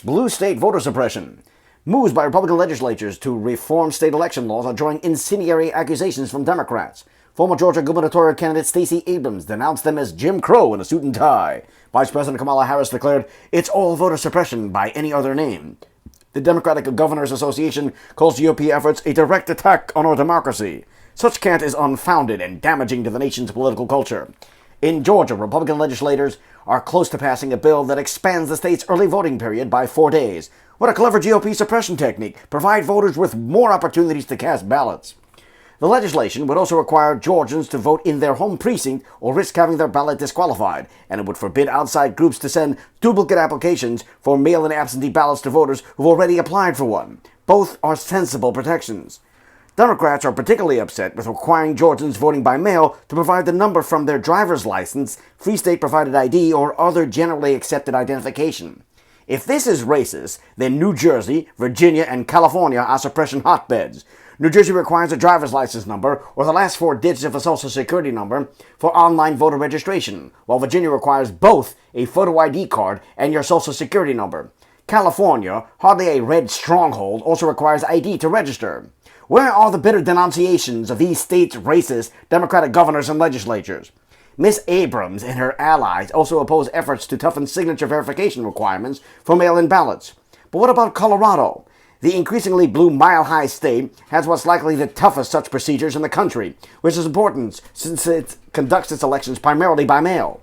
Blue state voter suppression. Moves by Republican legislatures to reform state election laws are drawing incendiary accusations from Democrats. Former Georgia gubernatorial candidate Stacey Abrams denounced them as Jim Crow in a suit and tie. Vice President Kamala Harris declared, "It's all voter suppression by any other name." The Democratic Governors Association calls GOP efforts a direct attack on our democracy. Such cant is unfounded and damaging to the nation's political culture. In Georgia, Republican legislators are close to passing a bill that expands the state's early voting period by 4 days. What a clever GOP suppression technique. Provide voters with more opportunities to cast ballots. The legislation would also require Georgians to vote in their home precinct or risk having their ballot disqualified, and it would forbid outside groups to send duplicate applications for mail-in absentee ballots to voters who've already applied for one. Both are sensible protections. Democrats are particularly upset with requiring Georgians voting by mail to provide the number from their driver's license, free state-provided ID, or other generally accepted identification. If this is racist, then New Jersey, Virginia, and California are suppression hotbeds. New Jersey requires a driver's license number or the last 4 digits of a social security number for online voter registration, while Virginia requires both a photo ID card and your social security number. California, hardly a red stronghold, also requires ID to register. Where are the bitter denunciations of these states' racist Democratic governors and legislatures? Ms. Abrams and her allies also oppose efforts to toughen signature verification requirements for mail-in ballots. But what about Colorado? The increasingly blue mile-high state has what's likely the toughest such procedures in the country, which is important since it conducts its elections primarily by mail.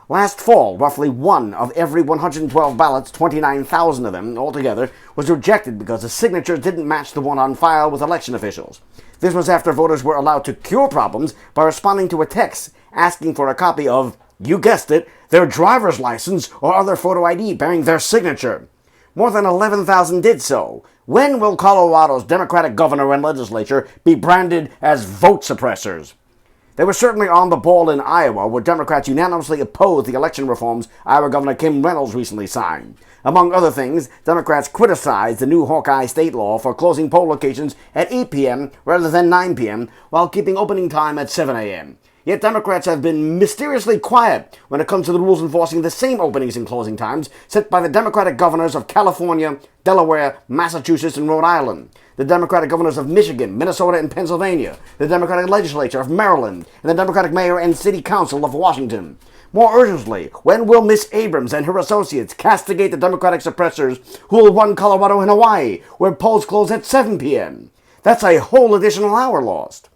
Last fall, roughly 1 of every 112 ballots, 29,000 of them altogether, was rejected because the signatures didn't match the one on file with election officials. This was after voters were allowed to cure problems by responding to a text asking for a copy of, you guessed it, their driver's license or other photo ID bearing their signature. More than 11,000 did so. When will Colorado's Democratic governor and legislature be branded as vote suppressors? They were certainly on the ball in Iowa, where Democrats unanimously opposed the election reforms Iowa Governor Kim Reynolds recently signed. Among other things, Democrats criticized the new Hawkeye state law for closing poll locations at 8 p.m. rather than 9 p.m., while keeping opening time at 7 a.m. Yet Democrats have been mysteriously quiet when it comes to the rules enforcing the same openings and closing times set by the Democratic governors of California, Delaware, Massachusetts, and Rhode Island, the Democratic governors of Michigan, Minnesota, and Pennsylvania, the Democratic legislature of Maryland, and the Democratic mayor and city council of Washington. More urgently, when will Ms. Abrams and her associates castigate the Democratic suppressors who will run Colorado and Hawaii, where polls close at 7 p.m.? That's a whole additional hour lost.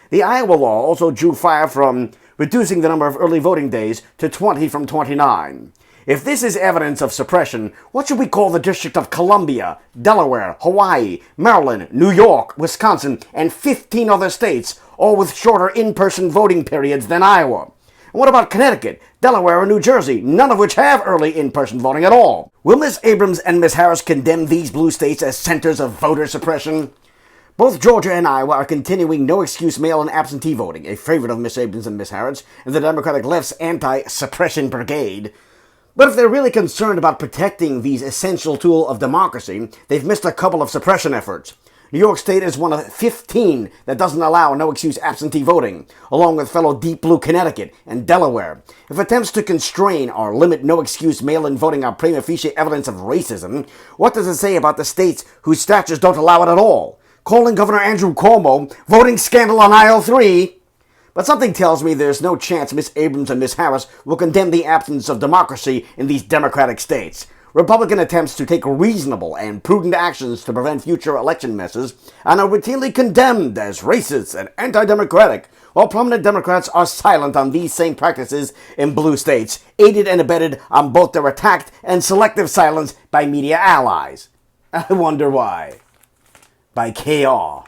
The Iowa law also drew fire from reducing the number of early voting days to 20 from 29. If this is evidence of suppression, what should we call the District of Columbia, Delaware, Hawaii, Maryland, New York, Wisconsin, and 15 other states, all with shorter in-person voting periods than Iowa? And what about Connecticut, Delaware, and New Jersey, none of which have early in-person voting at all? Will Ms. Abrams and Ms. Harris condemn these blue states as centers of voter suppression? Both Georgia and Iowa are continuing no-excuse mail-in absentee voting, a favorite of Ms. Abrams and Ms. Harris, and the Democratic left's anti-suppression brigade. But if they're really concerned about protecting these essential tool of democracy, they've missed a couple of suppression efforts. New York State is one of 15 that doesn't allow no-excuse absentee voting, along with fellow deep blue Connecticut and Delaware. If attempts to constrain or limit no-excuse mail-in voting are prima facie evidence of racism, what does it say about the states whose statutes don't allow it at all? Calling Governor Andrew Cuomo voting scandal on aisle 3. But something tells me there's no chance Ms. Abrams and Ms. Harris will condemn the absence of democracy in these Democratic states. Republican attempts to take reasonable and prudent actions to prevent future election messes are now routinely condemned as racist and anti-democratic, while prominent Democrats are silent on these same practices in blue states, aided and abetted on both their attacked and selective silence by media allies. I wonder why. By KR.